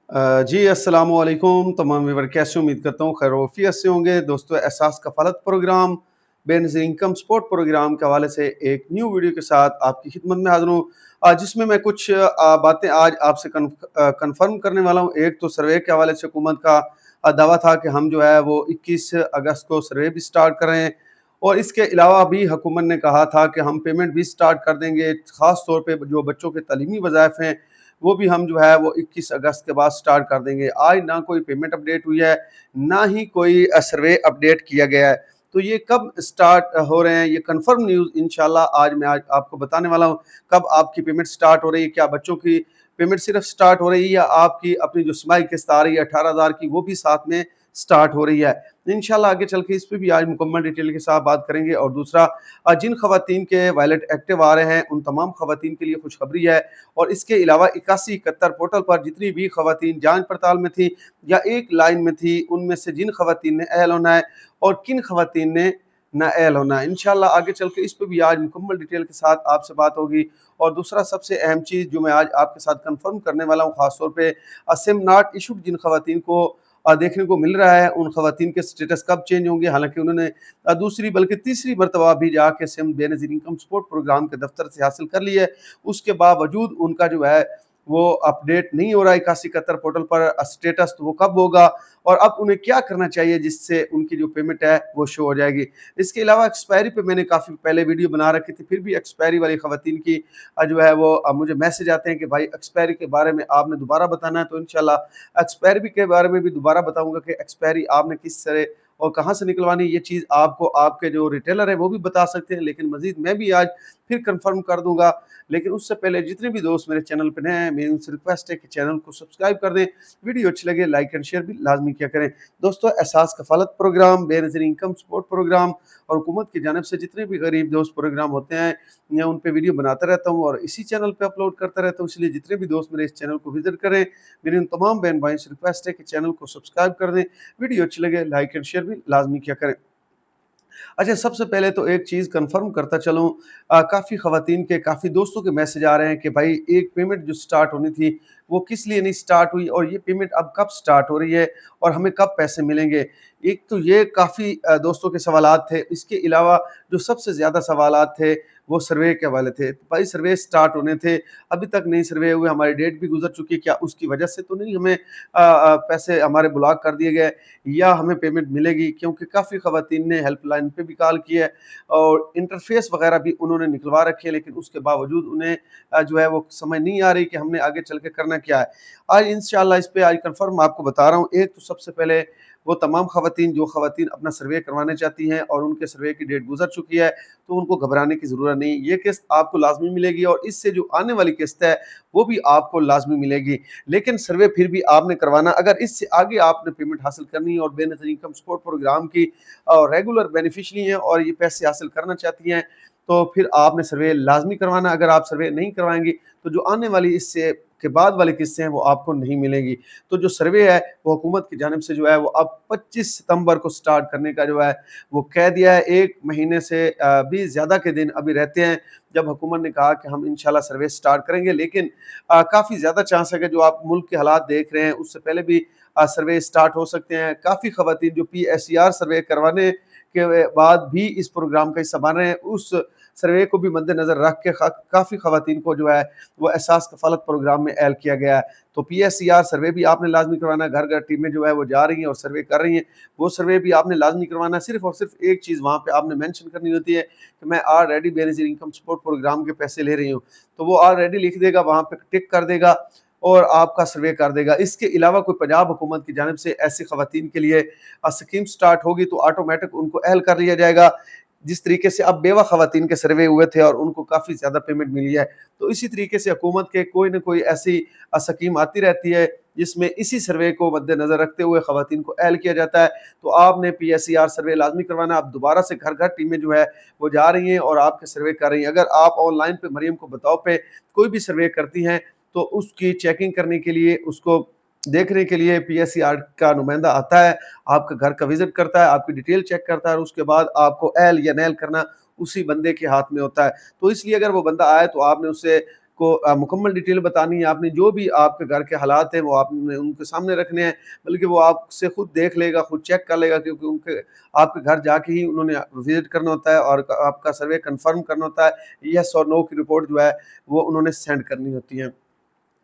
जी, अस्सलामु अलैकुम तमाम व्यूअर कैसे उम्मीद करता हूँ खैर-ओ-आफ़ियत से होंगे। दोस्तों Ehsaas Kafalat programme, Benazir income support programme के हवाले से एक न्यू वीडियो के साथ आपकी खिदमत में हाज़िर हूँ। जिसमें मैं कुछ बातें आज आपसे कन्फ़र्म करने वाला हूँ। एक तो सर्वे के हवाले से हुकूमत का दावा था कि हम जो है वो 21 अगस्त को सर्वे भी स्टार्ट कर रहे हैं और इसके अलावा भी हुकूमत ने कहा था कि हम पेमेंट भी स्टार्ट कर देंगे। ख़ास तौर पे जो बच्चों के तालीमी वज़ाइफ़ हैं वो भी हम जो है वो 21 अगस्त के बाद स्टार्ट कर देंगे। आज ना कोई पेमेंट अपडेट हुई है, ना ही कोई सर्वे अपडेट किया गया है। तो ये कब स्टार्ट हो रहे हैं, ये कन्फर्म न्यूज़ इंशाल्लाह आज आपको बताने वाला हूँ। कब आपकी पेमेंट स्टार्ट हो रही है, क्या बच्चों की पेमेंट सिर्फ स्टार्ट हो रही है या आपकी अपनी जो छमाही किस्त आ रही है 18,000 की वो भी साथ में स्टार्ट हो रही है। इंशाल्लाह आगे चल के इस पे भी आज मुकम्मल डिटेल के साथ बात करेंगे। और दूसरा, जिन खवातीन के वॉलेट एक्टिव आ रहे हैं उन तमाम खवातीन के लिए खुशखबरी है। और इसके अलावा 8171 पोर्टल पर जितनी भी खवातीन जांच पड़ताल में थी या एक लाइन में थी, उनमें से जिन खवातीन ने अहल होना है और किन खवातीन ने नाअहल होना है, इंशाल्लाह आगे चल के इस पे भी आज मुकम्मल डिटेल के साथ आपसे बात होगी। और दूसरा सबसे अहम चीज़ जो मैं आज आपके साथ कन्फर्म करने वाला हूँ, खास तौर पे सिम नॉट इशूड जिन खवातीन को देखने को मिल रहा है, उन खवातीन के स्टेटस कब चेंज होंगे। हालांकि उन्होंने दूसरी बल्कि तीसरी मरतबा भी जाके सिम बेनज़ीर इनकम सपोर्ट प्रोग्राम के दफ्तर से हासिल कर ली है, उसके बावजूद उनका जो है वो अपडेट नहीं हो रहा है 8171 पोर्टल पर स्टेटस, तो वो कब होगा और अब उन्हें क्या करना चाहिए जिससे उनकी जो पेमेंट है वो शो हो जाएगी। इसके अलावा एक्सपायरी पे मैंने काफ़ी पहले वीडियो बना रखी थी, फिर भी एक्सपायरी वाली खवातीन की जो है वो मुझे मैसेज आते हैं कि भाई एक्सपायरी के बारे में आपने दोबारा बताना है। तो इंशाल्लाह एक्सपायरी के बारे में भी दोबारा बताऊंगा कि एक्सपायरी आपने किस तरह और कहाँ से निकलवानी, ये चीज़ आपको आपके जो रिटेलर है वो भी बता सकते हैं, लेकिन मजीद मैं भी आज फिर कंफर्म कर दूंगा। लेकिन उससे पहले जितने भी दोस्त मेरे चैनल पर नए हैं, मेरी उनसे रिक्वेस्ट है कि चैनल को सब्सक्राइब कर दें, वीडियो अच्छी लगे लाइक एंड शेयर भी लाजमी किया करें। दोस्तों Ehsaas Kafalat programme, Benazir income support programme और हुकूमत की जानिब से जितने भी गरीब दोस्त प्रोग्राम होते हैं, मैं उन पे वीडियो बनाता रहता हूँ और इसी चैनल पे अपलोड करता रहता हूँ। इसलिए जितने भी दोस्त मेरे इस चैनल को विजिट करें, मेरी उन तमाम बहन भाइयों से रिक्वेस्ट है कि चैनल को सब्सक्राइब कर दें, वीडियो अच्छी लगे लाइक एंड शेयर भी लाजमी किया करें। अच्छा, सबसे पहले तो एक चीज़ कन्फर्म करता चलूँ, काफ़ी खवातीन के, काफ़ी दोस्तों के मैसेज आ रहे हैं कि भाई एक पेमेंट जो स्टार्ट होनी थी, वो किस लिए नहीं स्टार्ट हुई और ये पेमेंट अब कब स्टार्ट हो रही है और हमें कब पैसे मिलेंगे? एक तो ये काफ़ी दोस्तों के सवालात थे। इसके अलावा जो सबसे ज़्यादा सवालात थे, वो सर्वे के हवाले थे। भाई सर्वे स्टार्ट होने थे, अभी तक नहीं सर्वे हुए, हमारी डेट भी गुज़र चुकी है, क्या उसकी वजह से तो नहीं हमें पैसे हमारे ब्लॉक कर दिए गए या हमें पेमेंट मिलेगी? क्योंकि काफ़ी खवातीन ने हेल्पलाइन पे भी कॉल किया है और इंटरफेस वगैरह भी उन्होंने निकलवा रखे हैं, लेकिन उसके बावजूद उन्हें जो है वो समझ नहीं आ रही कि हमने आगे चल के करना क्या है। आज इंशाल्लाह इस पे आज कन्फर्म आपको बता रहा हूँ। एक तो सबसे पहले वो तमाम खवातीन जो खवातीन अपना सर्वे करवाना चाहती हैं और उनके सर्वे की डेट गुज़र चुकी है, तो उनको घबराने की ज़रूरत नहीं। ये किस्त आपको लाज़मी मिलेगी और इससे जो आने वाली किस्त है, वो भी आपको लाज़मी मिलेगी। लेकिन सर्वे फिर भी आपने करवाना, अगर इससे आगे आपने पेमेंट हासिल करनी है और बेनज़ीर इनकम सपोर्ट प्रोग्राम की रेगुलर बेनिफिशियरी हैं और ये पैसे हासिल करना चाहती हैं, तो फिर आपने सर्वे लाज़मी करवाना। अगर आप सर्वे नहीं करवाएँगी, तो जो आने वाली इससे के बाद वाली किस्तें हैं, वो आपको नहीं मिलेंगी। तो जो सर्वे है, वो हुकूमत की जानिब से जो है, वो अब 25 सितंबर को स्टार्ट करने का जो है, वो कह दिया है। 1 महीने से भी ज़्यादा के दिन अभी रहते हैं, जब हुकूमत ने कहा कि हम इंशाल्लाह सर्वे स्टार्ट करेंगे। लेकिन काफ़ी ज़्यादा चांस है कि जो आप मुल्क के हालात देख रहे हैं, उससे पहले भी सर्वे स्टार्ट हो सकते हैं। काफ़ी खवातीन जो पीएसईआर सर्वे करवाने के बाद भी इस प्रोग्राम का हिस्सा बन रहे हैं, उस सर्वे को भी मद्देनज़र रख के काफ़ी खवातीन को जो है वो एहसास कफ़ालत प्रोग्राम में ऐड किया गया है। तो पीएसईआर सर्वे भी आपने लाज़मी करवाना है। घर-घर टीमें जो है वो जा रही हैं और सर्वे कर रही हैं। वो सर्वे भी आपने लाज़मी करवाना है। सिर्फ़ और सिर्फ़ एक चीज़ वहाँ पे आपने मेंशन करनी होती है कि मैं already Benazir income support programme के पैसे ले रही हूँ। तो वो ऑलरेडी लिख देगा, वहाँ पे टिक कर देगा और आपका सर्वे कर देगा। इसके अलावा कोई पंजाब हुकूमत की जानिब से ऐसी खवातीन के लिए स्कीम स्टार्ट होगी, तो ऑटोमेटिक उनको अहल कर लिया जाएगा। जिस तरीके से अब बेवा खवातीन के सर्वे हुए थे और उनको काफ़ी ज़्यादा पेमेंट मिली है, तो इसी तरीके से हुकूमत के कोई न कोई ऐसी स्कीम आती रहती है, जिसमें इसी सर्वे को मद्देनज़र रखते हुए खवातीन को अहल किया जाता है। तो आपने पीएसईआर सर्वे लाज़मी करवाना है। अब दोबारा से घर-घर टीमें जो है वो जा रही हैं और आपके सर्वे कर रही हैं। अगर आप ऑनलाइन पे मरियम को बताओ पे कोई भी सर्वे करती हैं, तो उसकी चेकिंग करने के लिए, उसको देखने के लिए पीएसईआर का नुमाइंदा आता है, आपका घर का विज़िट करता है, आपकी डिटेल चेक करता है और उसके बाद आपको अहल या नहल करना उसी बंदे के हाथ में होता है। तो इसलिए अगर वो बंदा आए, तो आपने उससे आपको मुकम्मल डिटेल बतानी है, आपने जो भी आपके घर के हालात हैं वो आपने उनके सामने रखने हैं, बल्कि वो आपसे खुद देख लेगा, खुद चेक कर लेगा, क्योंकि उनके आपके घर जाके ही उन्होंने विज़िट करना होता है और आपका सर्वे कन्फर्म करना होता है, येस और नो की रिपोर्ट जो है वो उन्होंने सेंड करनी होती है।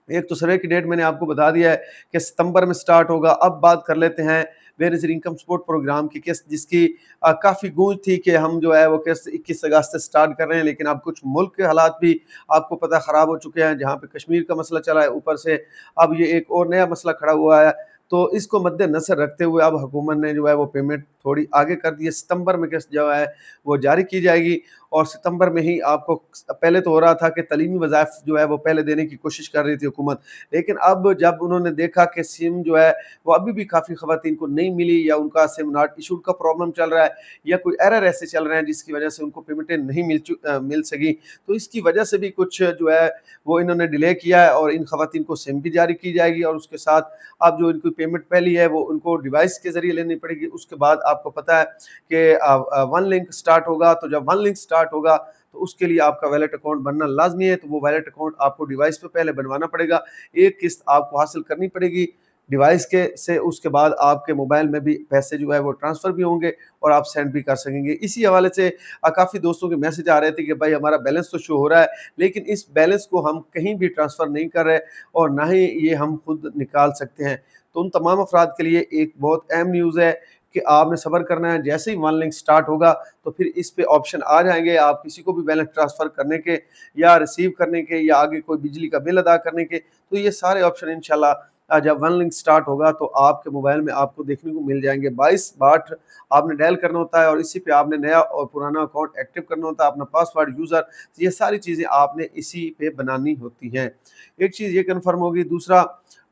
एक तो सर्वे की डेट मैंने आपको बता दिया है कि सितंबर में स्टार्ट होगा। अब बात कर लेते हैं बेनज़ीर इनकम सपोर्ट प्रोग्राम की किस्त, जिसकी काफ़ी गूंज थी कि हम जो है वो किस्त 21 अगस्त से स्टार्ट कर रहे हैं, लेकिन अब कुछ मुल्क के हालात भी आपको पता है ख़राब हो चुके हैं, जहाँ पे कश्मीर का मसला चला है, ऊपर से अब ये एक और नया मसला खड़ा हुआ है। तो इसको मद्देनज़र रखते हुए अब हुकूमत ने जो है वो पेमेंट थोड़ी आगे कर दी है। सितंबर में किस्त जो है वो जारी की जाएगी और सितंबर में ही आपको, पहले तो हो रहा था कि तलीमी वज़ाइफ जो है वो पहले देने की कोशिश कर रही थी हुकूमत, लेकिन अब जब उन्होंने देखा कि सिम जो है वो अभी भी काफ़ी ख़वातीन को नहीं मिली, या उनका सिम नॉट इशूड का प्रॉब्लम चल रहा है, या कोई एरर ऐसे चल रहे हैं जिसकी वजह से उनको पेमेंटें नहीं मिल सकी, तो इसकी वजह से भी कुछ जो है वो इन्होंने डिले किया है और इन ख़वातीन को सिम भी जारी की जाएगी, और उसके साथ अब जो इनकी पेमेंट पहली है वो उनको डिवाइस के ज़रिए लेनी पड़ेगी। उसके बाद आपको पता है कि वन लिंक स्टार्ट होगा, तो जब वन लिंक स्टार्ट होगा तो उसके लिए आपका वैलेट अकाउंट बनना लाज़मी है, तो वो वैलेट अकाउंट आपको डिवाइस पे पहले बनवाना पड़ेगा। एक किस्त आपको हासिल करनी पड़ेगी डिवाइस के से, उसके बाद आपके मोबाइल में भी पैसे जो है वो ट्रांसफ़र भी होंगे और आप सेंड भी कर सकेंगे। इसी हवाले से काफ़ी दोस्तों के मैसेज आ रहे थे कि भाई हमारा बैलेंस तो शो हो रहा है, लेकिन इस बैलेंस को हम कहीं भी ट्रांसफ़र नहीं कर रहे और ना ही ये हम खुद निकाल सकते हैं। तो उन तमाम अफ़राद के लिए एक बहुत अहम न्यूज़ है कि आपने सब्र करना है। जैसे ही वन लिंक स्टार्ट होगा तो फिर इस पे ऑप्शन आ जाएँगे, आप किसी को भी बैलेंस ट्रांसफ़र करने के या रिसीव करने के या आगे कोई बिजली का बिल अदा करने के, तो ये सारे ऑप्शन इंशाल्लाह जब वन लिंक स्टार्ट होगा तो आपके मोबाइल में आपको देखने को मिल जाएँगे। 22 बार आपने डायल करना होता है और इसी पे आपने नया और पुराना अकाउंट एक्टिव करना होता है, अपना पासवर्ड, यूज़र, ये सारी चीज़ें आपने इसी पे बनानी होती हैं। एक चीज़ ये कन्फर्म होगी। दूसरा,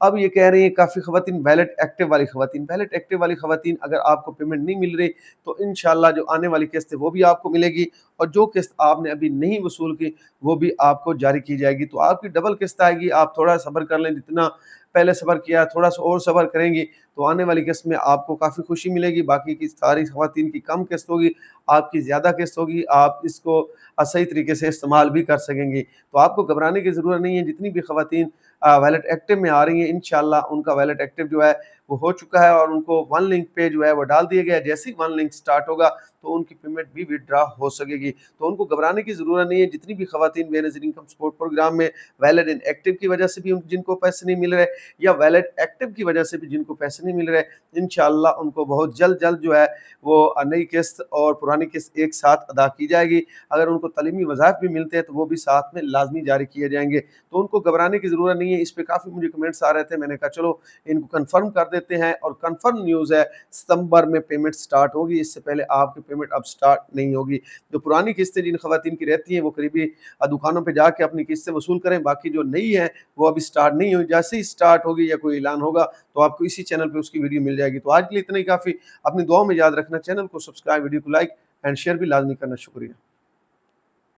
अब ये कह रही हैं काफ़ी ख़वातीन, वैलेट एक्टिव वाली ख़वातीन अगर आपको पेमेंट नहीं मिल रही तो इंशाल्लाह जो आने वाली किस्त है वो भी आपको मिलेगी, और जो किस्त आपने अभी नहीं वसूल की वो भी आपको जारी की जाएगी। तो आपकी डबल किस्त आएगी। आप थोड़ा सब्र कर लें, जितना पहले सब्र किया थोड़ा सा और सब्र करेंगी तो आने वाली किस्त में आपको काफ़ी खुशी मिलेगी। बाकी की सारी ख़वातीन की कम किस्त होगी, आपकी ज़्यादा किस्त होगी, आप इसको सही तरीके से इस्तेमाल भी कर सकेंगी। तो आपको घबराने की ज़रूरत नहीं है। जितनी भी ख़वातीन वैलेट एक्टिव में आ रही हैं, इंशाल्लाह उनका वैलेट एक्टिव जो है वो हो चुका है और उनको वन लिंक पे जो है वो डाल दिया गया है। जैसे ही वन लिंक स्टार्ट होगा तो उनकी पेमेंट भी विथड्रॉ हो सकेगी। तो उनको घबराने की ज़रूरत नहीं है। जितनी भी ख़वातीन बेनज़ीर इनकम सपोर्ट प्रोग्राम में वैलिड इनएक्टिव की वजह से भी जिनको पैसे नहीं मिल रहे, या वैलिड एक्टिव की वजह से भी जिनको पैसे नहीं मिल रहे, इंशाल्लाह उनको बहुत जल्द जो है वो नई किस्त और पुरानी किस्त एक साथ अदा की जाएगी। अगर उनको तलीमी वज़ाइफ भी मिलते हैं तो वो भी साथ में लाज़मी जारी किए जाएँगे। तो उनको घबराने की ज़रूरत नहीं है। इस पे काफ़ी मुझे कमेंट्स आ रहे थे, मैंने कहा चलो इनको कन्फर्म कर देते हैं, और कन्फर्म न्यूज़ है सितंबर में पेमेंट स्टार्ट होगी। इससे पहले आपकी पेमेंट अब स्टार्ट नहीं होगी। जो पुरानी किस्तें जिन ख़वातीन की रहती हैं वो करीबी दुकानों पे जाके अपनी किस्तें वसूल करें, बाकी जो नई है वो अभी स्टार्ट नहीं हुई। जैसे ही स्टार्ट होगी या कोई ऐलान होगा तो आपको इसी चैनल पे उसकी वीडियो मिल जाएगी। तो आज के लिए इतना ही काफ़ी। अपनी दुआओं में याद रखना, चैनल को सब्सक्राइब, वीडियो को लाइक एंड शेयर भी लाज़मी करना। शुक्रिया।